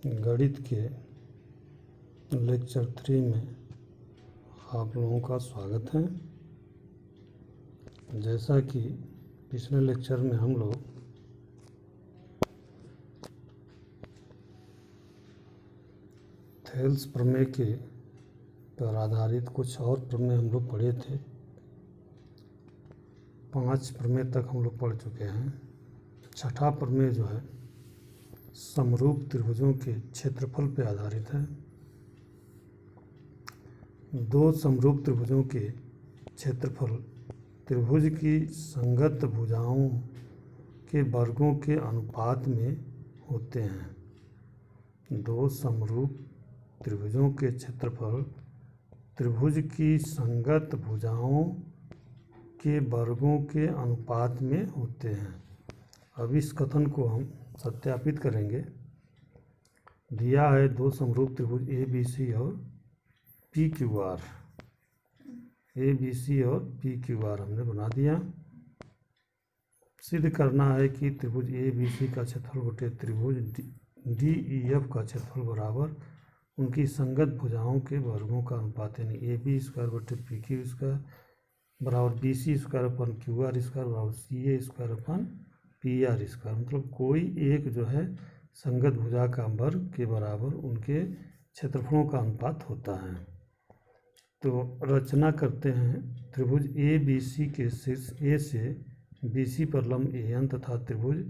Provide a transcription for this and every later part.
गणित के लेक्चर 3 में आप लोगों का स्वागत है। जैसा कि पिछले लेक्चर में हम लोग थेल्स प्रमेय के पर आधारित कुछ और प्रमेय हम लोग पढ़े थे। 5 प्रमेय तक हम लोग पढ़ चुके हैं। छठा प्रमेय जो है समरूप त्रिभुजों के क्षेत्रफल पर आधारित है। दो समरूप त्रिभुजों के क्षेत्रफल त्रिभुज की संगत भुजाओं के वर्गों के अनुपात में होते हैं। दो समरूप त्रिभुजों के क्षेत्रफल त्रिभुज की संगत भुजाओं के वर्गों के अनुपात में होते हैं। अब इस कथन को हम सत्यापित करेंगे। दिया है दो समरूप त्रिभुज ए बी सी और P Q R. A B C और पी क्यू आर हमने बना दिया। सिद्ध करना है कि त्रिभुज ए बी सी का क्षेत्रफल बटे त्रिभुज डी ई एफ का क्षेत्रफल बराबर उनकी संगत भुजाओं के वर्गों का अनुपात, यानी ए बी स्क्वायर बटे पी क्यू स्क्वायर बराबर B C square upon Q R square बराबर C A square upon P R square. मतलब कोई एक जो है संगत भुजा का वर्ग के बराबर उनके क्षेत्रफलों का अनुपात होता है। तो रचना करते हैं। त्रिभुज ए बी सी के शीर्ष ए से बी सी पर लंब ए एन तथा त्रिभुज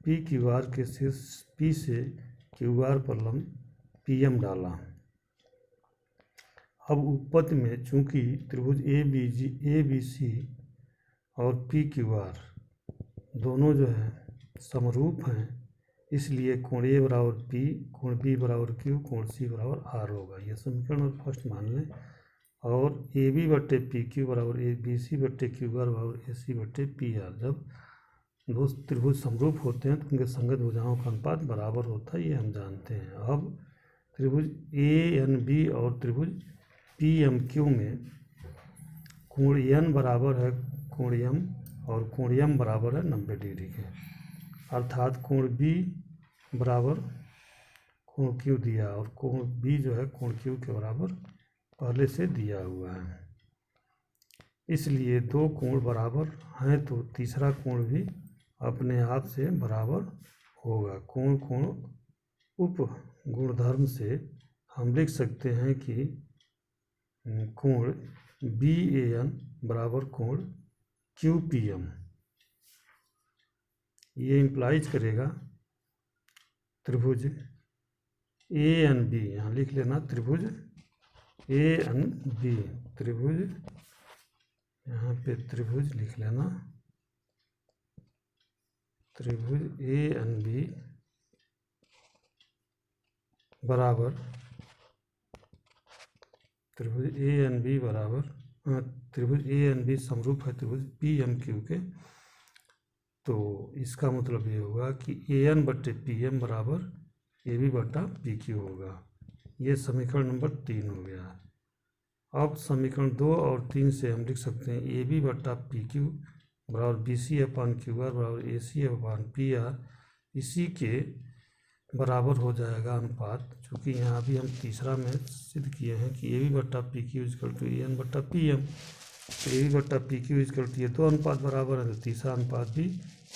पी क्यू आर के शीर्ष पी से क्यू आर पर लंब पी एम डाला। अब उपपत्ति में चूंकि त्रिभुज ए बी सी और पी क्यू आर दोनों जो है समरूप हैं, इसलिए कोण ए बराबर पी, कोण बी बराबर क्यू, कोण सी बराबर आर होगा। यह समीकरण फर्स्ट मान लें। और ए बी बट्टे पी क्यू बराबर ए बी सी बट्टे क्यू आर बराबर ए सी बट्टे पी आर। जब दो त्रिभुज समरूप होते हैं तो उनके संगत भुजाओं का अनुपात बराबर होता है, ये हम जानते हैं। अब त्रिभुज ए एन बी और त्रिभुज पी एम क्यू में कोण एन बराबर है कोण एम और कोण एम बराबर है 90 डिग्री के, अर्थात कोण बी बराबर कोण क्यू दिया और कोण बी जो है कोण क्यू के बराबर पहले से दिया हुआ है। इसलिए दो कोण बराबर हैं तो तीसरा कोण भी अपने आप से बराबर होगा। कोण कोण उप गुणधर्म से हम लिख सकते हैं कि कोण बी ए एन बराबर कोण क्यू पी एम। ये इम्प्लाइज करेगा त्रिभुज ए एन बी, यहाँ लिख लेना त्रिभुज ए एन बी, त्रिभुज यहाँ पे त्रिभुज लिख लेना त्रिभुज ए एन बी बराबर त्रिभुज ए एन बी बराबर त्रिभुज ए एन बी समरूप है त्रिभुज पी एम क्यू के। तो इसका मतलब ये होगा कि ए एन बट्टे पी एम बराबर ए बी बट्टा पी क्यू होगा। ये समीकरण नंबर 3 हो गया। अब समीकरण 2 और 3 से हम लिख सकते हैं ए बी बट्टा पी क्यू बराबर बी सी अपान क्यू आर बराबर A C upon P R. इसी के बराबर हो जाएगा अनुपात, चूँकि यहाँ भी हम तीसरा में सिद्ध किए हैं कि ए बी बट्टा P Q is equal to A N बट्टा पी एम। तो ए बी बट्टा पी क्यू इजकल टू ये दो अनुपात बराबर है, तो तीसरा अनुपात भी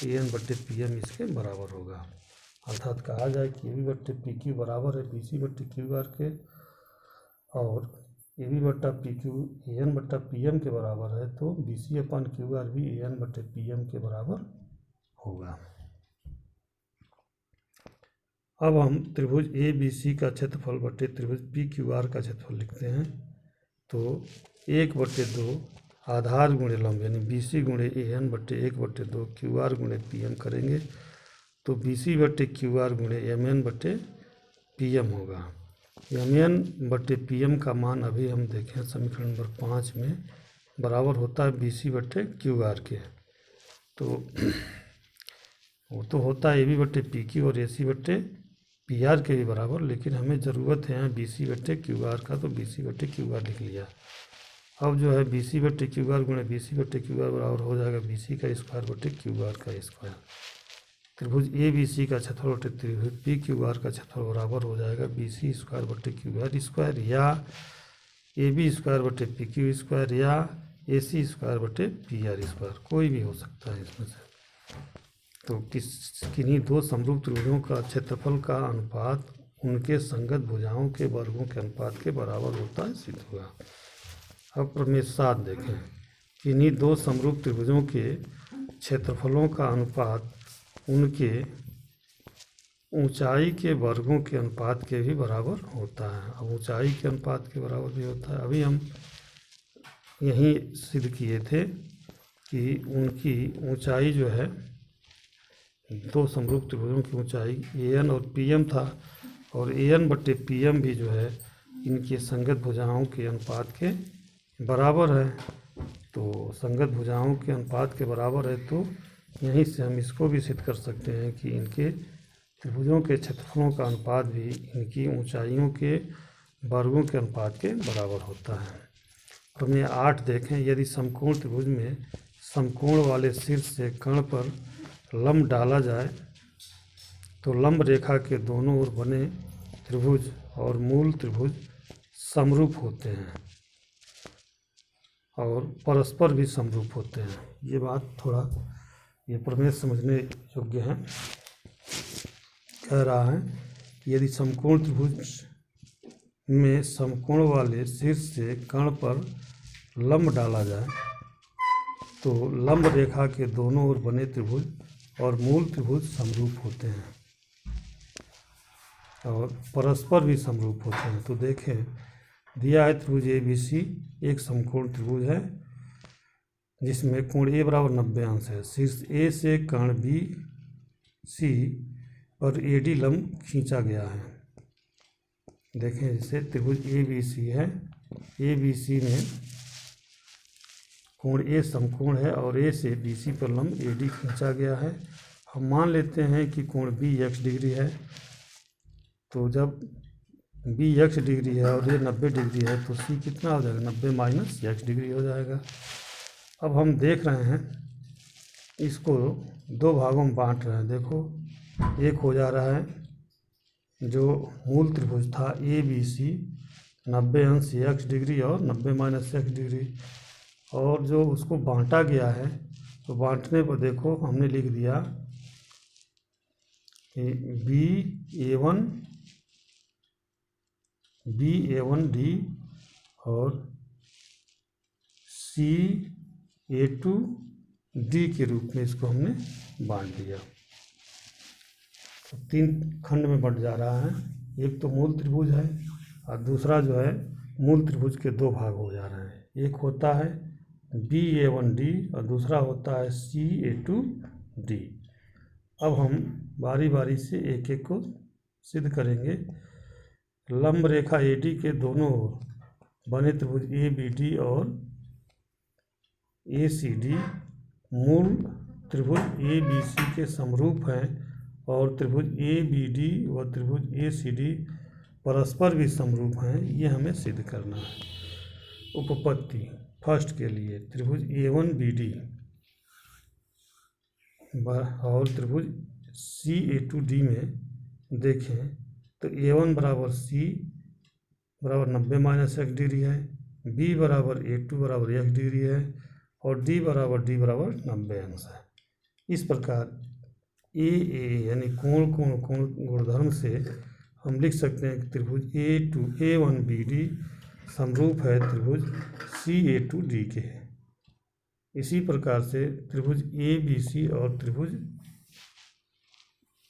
ए एन बट्टे पी एम इसके बराबर होगा। अर्थात कहा जाए कि ए बी बट्टे पी क्यू बराबर है बी सी बट्टे क्यू आर के और ए बी बट्टा पी क्यू ए एन बट्टा पी एम के बराबर है, तो बी सी अपान क्यू आर भी ए एन बट्टे पी एम के बराबर होगा। अब हम त्रिभुज ए बी सी का क्षेत्रफल बटे त्रिभुज पी क्यू आर का क्षेत्रफल लिखते हैं। तो 1/2 आधार गुणे लंब यानी बी सी गुणे ए एन बट्टे 1/2 क्यू आर गुणे पी एम करेंगे तो बी सी बट्टे क्यू आर गुणे एम एन बट्टे पी एम होगा। एम एन बट्टे पी एम का मान अभी हम देखें समीकरण नंबर 5 में बराबर होता है बी सी बट्टे क्यू आर के। तो वो तो होता है ए बी बट्टे पी क्यू और ए सी बट्टे पी आर के भी बराबर, लेकिन हमें ज़रूरत है यहाँ बी सी बट्टे क्यू आर का, तो बी सी बट्टे क्यू आर लिख लिया। अब जो है बी सी बट्टे क्यू आर गुणे बी सी बट्टे क्यू आर बराबर हो जाएगा बी सी का स्क्वायर बट्टे क्यू आर का स्क्वायर। त्रिभुज ए बी सी का क्षेत्रफल बटे त्रिभुज पी क्यू आर का क्षेत्रफल बराबर हो जाएगा बी सी स्क्वायर बटे क्यू आर स्क्वायर या ए बी स्क्वायर बटे पी क्यू स्क्वायर या ए सी स्क्वायर बटे पी आर स्क्वायर, कोई भी हो सकता है इसमें से। तो किन्हीं दो समरूप त्रिभुजों का क्षेत्रफल का अनुपात उनके संगत भुजाओं के वर्गों के अनुपात के बराबर होता है, सिद्ध हुआ। अब प्रमेय 7 देखें। किन्हीं दो समरूप त्रिभुजों के क्षेत्रफलों का अनुपात उनके ऊंचाई के वर्गों के अनुपात के भी बराबर होता है। अब ऊंचाई के अनुपात के बराबर भी होता है। अभी हम यही सिद्ध किए थे कि उनकी ऊंचाई जो है, दो समरूप त्रिभुजों की ऊंचाई एन और पीएम था, और एन बटे पीएम भी जो है इनके संगत भुजाओं के अनुपात के बराबर है। तो संगत भुजाओं के अनुपात के बराबर है, तो यहीं से हम इसको भी सिद्ध कर सकते हैं कि इनके त्रिभुजों के क्षेत्रफलों का अनुपात भी इनकी ऊंचाइयों के वर्गों के अनुपात के बराबर होता है। प्रमेय 8 देखें। यदि समकोण त्रिभुज में समकोण वाले शीर्ष से कर्ण पर लंब डाला जाए तो लंब रेखा के दोनों ओर बने त्रिभुज और मूल त्रिभुज समरूप होते हैं और परस्पर भी समरूप होते हैं। ये बात थोड़ा, ये प्रमेय समझने योग्य है। कह रहा है कि यदि समकोण त्रिभुज में समकोण वाले शीर्ष से कर्ण पर लंब डाला जाए तो लंब रेखा के दोनों ओर बने त्रिभुज और मूल त्रिभुज समरूप होते हैं और परस्पर भी समरूप होते हैं। तो देखें, दिया है त्रिभुज ए बी सी एक समकोण त्रिभुज है जिसमें कोण ए बराबर 90 अंश है। शीर्ष ए से कर्ण बी सी पर ए डी लंब खींचा गया है। देखें, जैसे त्रिभुज ए बी सी है, ए बी सी में कोण ए समकोण है और ए से बी सी पर लंब ए डी खींचा गया है। हम मान लेते हैं कि कोण बी एक्स डिग्री है, तो जब बी एक्स डिग्री है और ये 90 डिग्री है तो सी कितना हो जाएगा, 90 माइनस एक्स डिग्री हो जाएगा। अब हम देख रहे हैं इसको दो भागों में बांट रहे हैं। देखो, एक हो जा रहा है जो मूल त्रिभुज था ए बी सी 90 अंश एक्स डिग्री और 90 माइनस एक्स डिग्री, और जो उसको बांटा गया है तो बांटने पर देखो हमने लिख दिया कि बी ए वन डी और सी ए टू डी के रूप में इसको हमने बांट दिया। तो 3 खंड में बंट जा रहा है। एक तो मूल त्रिभुज है और दूसरा जो है मूल त्रिभुज के 2 भाग हो जा रहे हैं। एक होता है बी ए वन डी और दूसरा होता है सी ए टू डी। अब हम बारी बारी से एक एक को सिद्ध करेंगे। लंब रेखा ए डी के दोनों ओर बने त्रिभुज ए बी डी और ए सी डी मूल त्रिभुज ए बी सी के समरूप हैं और त्रिभुज ए बी डी व त्रिभुज ए सी डी परस्पर भी समरूप हैं। ये हमें सिद्ध करना है। उपपत्ति फर्स्ट के लिए त्रिभुज ए वन बी डी और त्रिभुज सी ए टू डी में देखें तो ए वन बराबर सी बराबर 90 माइनस एक्स डिग्री है, बी बराबर ए टू बराबर एक्स डिग्री है और डी बराबर 90 अंश है। इस प्रकार ए यानी कोण गुणधर्म से हम लिख सकते हैं कि त्रिभुज ए वन बी डी समरूप है त्रिभुज सी ए टू डी के। इसी प्रकार से त्रिभुज ए बी सी और त्रिभुज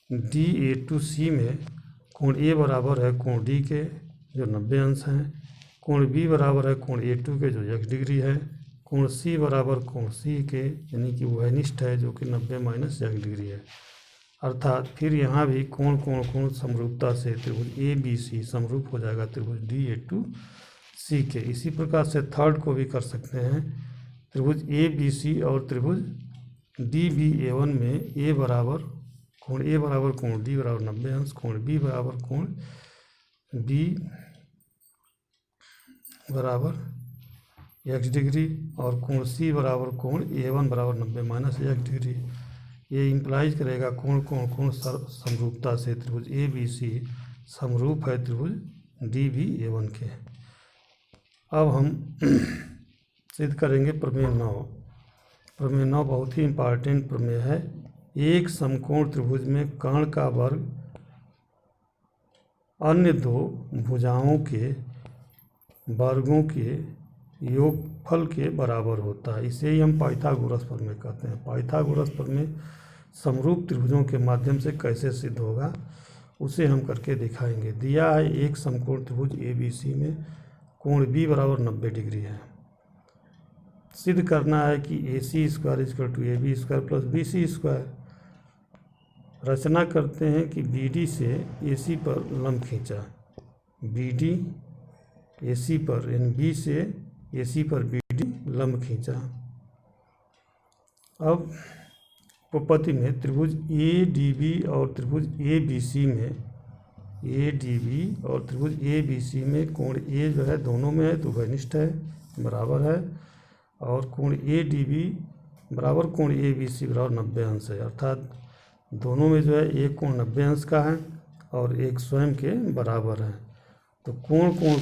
डी ए टू सी में कोण ए बराबर है कोण डी के जो 90 अंश हैं, कोण बी बराबर है कोण ए टू के जो एक्स डिग्री है, कोण सी बराबर कोण सी के यानी कि वहनिष्ठ है जो कि 90 माइनस एक्स डिग्री है। अर्थात फिर यहाँ भी कोण समरूपता से त्रिभुज ए बी सी समरूप हो जाएगा त्रिभुज डी ए टू सी के। इसी प्रकार से थर्ड को भी कर सकते हैं। त्रिभुज ए बी सी और त्रिभुज डी बी ए वन में ए बराबर कोण डी बराबर 90 अंश, कोण बी बराबर कोण बी बराबर एक्स डिग्री और कोण सी बराबर कोण ए वन बराबर 90 माइनस एक्स डिग्री। ये इम्प्लाइज करेगा कोण कोण कोण समरूपता से त्रिभुज ए बी सी समरूप है त्रिभुज डी बी A1 के। अब हम सिद्ध करेंगे प्रमेय 9। प्रमेय 9 बहुत ही इम्पॉर्टेंट प्रमेय है। एक समकोण त्रिभुज में कर्ण का वर्ग अन्य दो भुजाओं के वर्गों के योगफल के बराबर होता है। इसे ही हम पाइथागोरस प्रमेय कहते हैं। पाइथागोरस प्रमेय समरूप त्रिभुजों के माध्यम से कैसे सिद्ध होगा उसे हम करके दिखाएंगे। दिया है एक समकोण त्रिभुज ए बी सी में कोण बी बराबर 90 डिग्री है। सिद्ध करना है कि A C square equal to A B square plus B C square. रचना करते हैं कि बी डी से ए सी पर लंब खींचा, बी डी ए सी पर यानी बी से ए सी पर बी डी लंब खींचा। अब उपपत्ति में त्रिभुज ए डी बी और त्रिभुज ए बी सी में ए डी बी और त्रिभुज ए बी सी में कोण ए जो है दोनों में है तो घनिष्ठ है, बराबर है। और कोण ए डी बी बराबर कोण ए बी सी बराबर 90 अंश है। अर्थात दोनों में जो है एक कोण 90 अंश का है और एक स्वयं के बराबर है। तो कोण कोण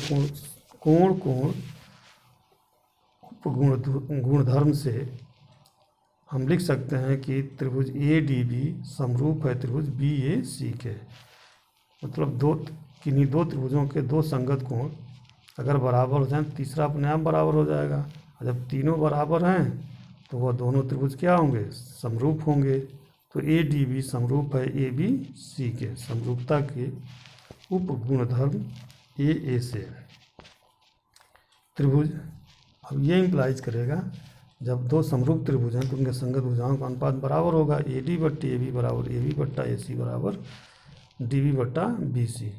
कोण कोण कोण गुणधर्म से हम लिख सकते हैं कि त्रिभुज ए डी बी समरूप है त्रिभुज बी ए सी के। मतलब किन्हीं दो त्रिभुजों के दो संगत कोण अगर बराबर हो जाए तीसरा अपने आप बराबर हो जाएगा। और जब तीनों बराबर हैं तो वह दोनों त्रिभुज क्या होंगे, समरूप होंगे। तो ए डी बी समरूप है ए बी सी के। समरूपता के उपगुणधर्म ए से त्रिभुज। अब ये इम्प्लाइज करेगा जब दो समरूप त्रिभुज हैं तो उनके संगत भुजाओं का अनुपात बराबर होगा। ए डी बट्टे ए बी बराबर ए बी बट्टा ए सी बराबर डी बी बट्टा बी सी।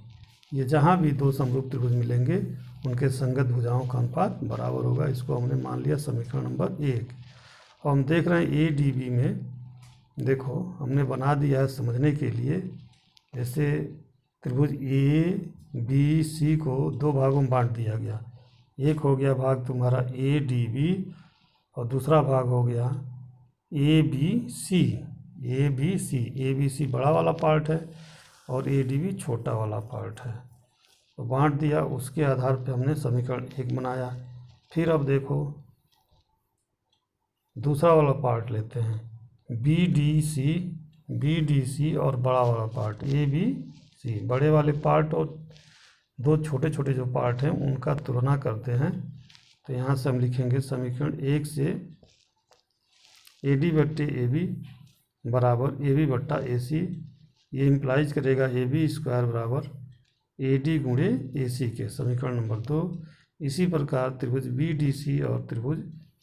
ये जहाँ भी दो समरूप त्रिभुज मिलेंगे उनके संगत भुजाओं का अनुपात बराबर होगा। इसको हमने मान लिया समीकरण नंबर 1। और हम देख रहे हैं ए डी बी में देखो हमने बना दिया है समझने के लिए। जैसे त्रिभुज ए बी सी को दो भागों में बांट दिया गया। एक हो गया भाग तुम्हारा ए डी बी और दूसरा भाग हो गया ए बी सी। ए बी सी बड़ा वाला पार्ट है और ए डी बी छोटा वाला पार्ट है। तो बांट दिया, उसके आधार पे हमने समीकरण 1 बनाया। फिर अब देखो दूसरा वाला पार्ट लेते हैं बी डी सी और बड़ा वाला पार्ट ए बी सी। बड़े वाले पार्ट और दो छोटे छोटे जो पार्ट हैं उनका तुलना करते हैं। तो यहाँ से हम लिखेंगे समीकरण 1 से ए डी बट्टे ए बी बराबर ए बी बट्टा ए सी। ये इम्प्लाइज करेगा ए बी स्क्वायर बराबर ए डी गुणे ए सी के। समीकरण नंबर 2। इसी प्रकार त्रिभुज बी डी सी और त्रिभुज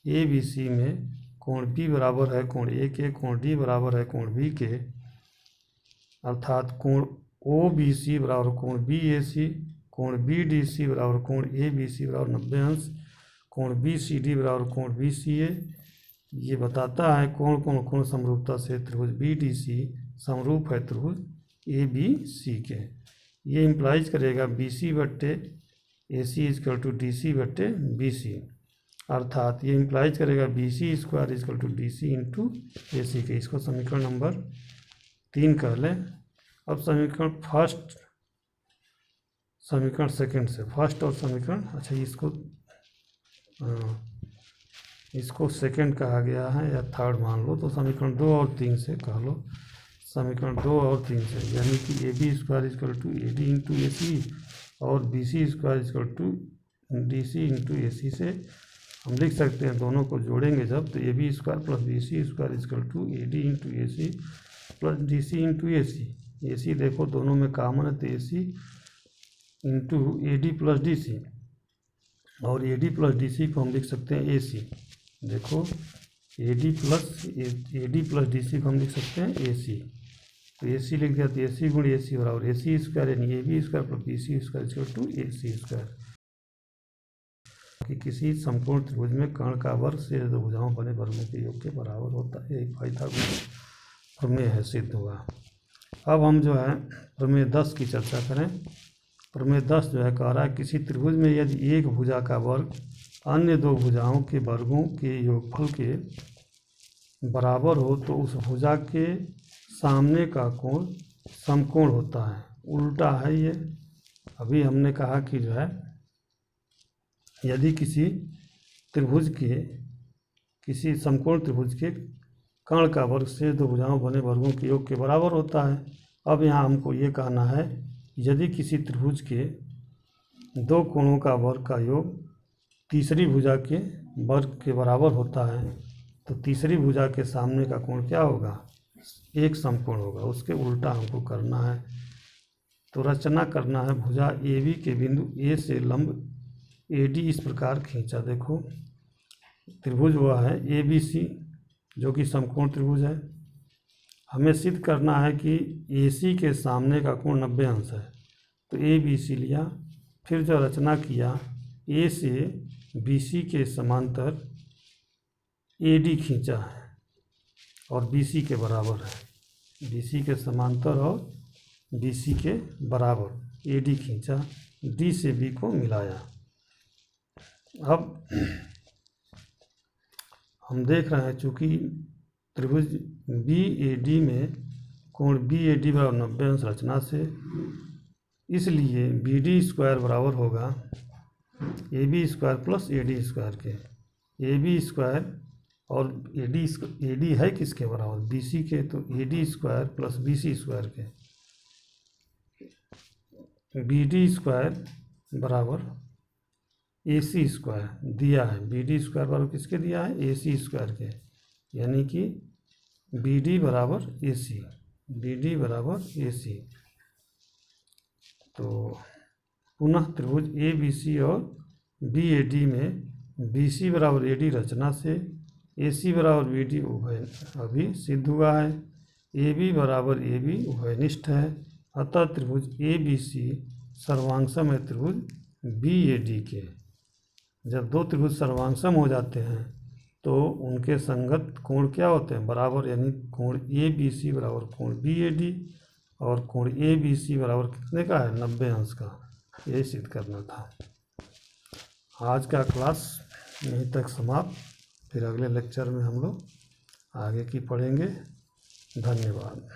ए बी सी में कोण बी बराबर है कोण ए के, कोण डी बराबर है कोण बी के। अर्थात कोण ओ बी सी बराबर कोण बी ए सी, कोण बी डी सी बराबर कोण ए बी सी बराबर 90 अंश, कोण बी सी डी बराबर कोण बी सी ए। ये बताता है कोण कोण कोण समरूपता से त्रिभुज बी डी सी समरूप है त्रिभुज ए बी सी के। ये इम्प्लाइज करेगा बी सी बट्टे A C equal to D C बट्टे बी सी। अर्थात ये इम्प्लाइज करेगा B C square equal to D C into A C के। इसको समीकरण नंबर 3 कह लें। अब समीकरण सेकंड से फर्स्ट और समीकरण अच्छा इसको सेकंड कहा गया है या थर्ड मान लो। तो समीकरण 2 और 3 से कह लो। समीकरण 2 और 3 से यानी कि A B square equal to A D into A C और B C square equal to D C into A C से हम लिख सकते हैं। दोनों को जोड़ेंगे जब तो A B square plus B C square equal to A D into A C plus D C into A C. A C देखो दोनों में कॉमन है तो A C into A D plus D C और A D plus D C को हम लिख सकते हैं ए सी। देखो A D plus D C को हम लिख सकते हैं ए सी। तो ए सी लिख दिया तो ए सी गुण ए सी बराबर ए सी स्क्वायर यानी A B square plus B C square equal to A C square. कि किसी समकोण त्रिभुज में कर्ण का वर्ग से दो भुजाओं बने वर्गों के योग के बराबर होता है। एक पाइथागोरस प्रमेय है, सिद्ध हुआ। अब हम जो है प्रमेय 10 की चर्चा करें। प्रमेय 10 जो है कह रहा है किसी त्रिभुज में यदि एक भुजा का वर्ग अन्य दो भुजाओं के वर्गों के योगफल के बराबर हो तो उस भुजा के सामने का कोण समकोण होता है। उल्टा है ये। अभी हमने कहा कि जो है यदि किसी त्रिभुज के किसी समकोण त्रिभुज के कर्ण का वर्ग से दो भुजाओं बने वर्गों के योग के बराबर होता है। अब यहाँ हमको ये कहना है यदि किसी त्रिभुज के दो कोणों का वर्ग का योग तीसरी भुजा के वर्ग के बराबर होता है तो तीसरी भुजा के सामने का कोण क्या होगा? एक समकोण होगा। उसके उल्टा हमको करना है। तो रचना करना है। भुजा AB के बिंदु A से लंब AD इस प्रकार खींचा। देखो त्रिभुज वह है ABC जो कि समकोण त्रिभुज है। हमें सिद्ध करना है कि AC के सामने का कोण 90 अंश है। तो ABC लिया, फिर जो रचना किया A से BC के समांतर AD खींचा है और BC के बराबर है। BC के समांतर और BC के बराबर AD खींचा, D से B को मिलाया। अब हम देख रहे हैं चूँकि त्रिभुज BAD में कोण BAD बराबर 90 अंश रचना से, इसलिए BD स्क्वायर बराबर होगा AB square plus AD square के। AB स्क्वायर और AD है किसके बराबर? BC के। तो AD square plus BC square के। BD स्क्वायर बराबर AC स्क्वायर दिया है। BD स्क्वायर बराबर किसके दिया है? AC स्क्वायर के। यानी कि BD बराबर AC, BD बराबर AC। तो पुनः त्रिभुज ABC और BAD में BC बराबर AD रचना से, AC बराबर BD उभय अभी सिद्ध हुआ है। AB बराबर AB उभयनिष्ठ है। अतः त्रिभुज ABC सर्वांगसम है त्रिभुज BAD के। जब दो त्रिभुज सर्वांगसम हो जाते हैं तो उनके संगत कोण क्या होते हैं? बराबर। यानी कोण ABC बराबर कोण BAD और कोण ABC बराबर कितने का है? 90 अंश का। यही सिद्ध करना था। आज का क्लास यहीं तक समाप्त। फिर अगले लेक्चर में हम लोग आगे की पढ़ेंगे। धन्यवाद।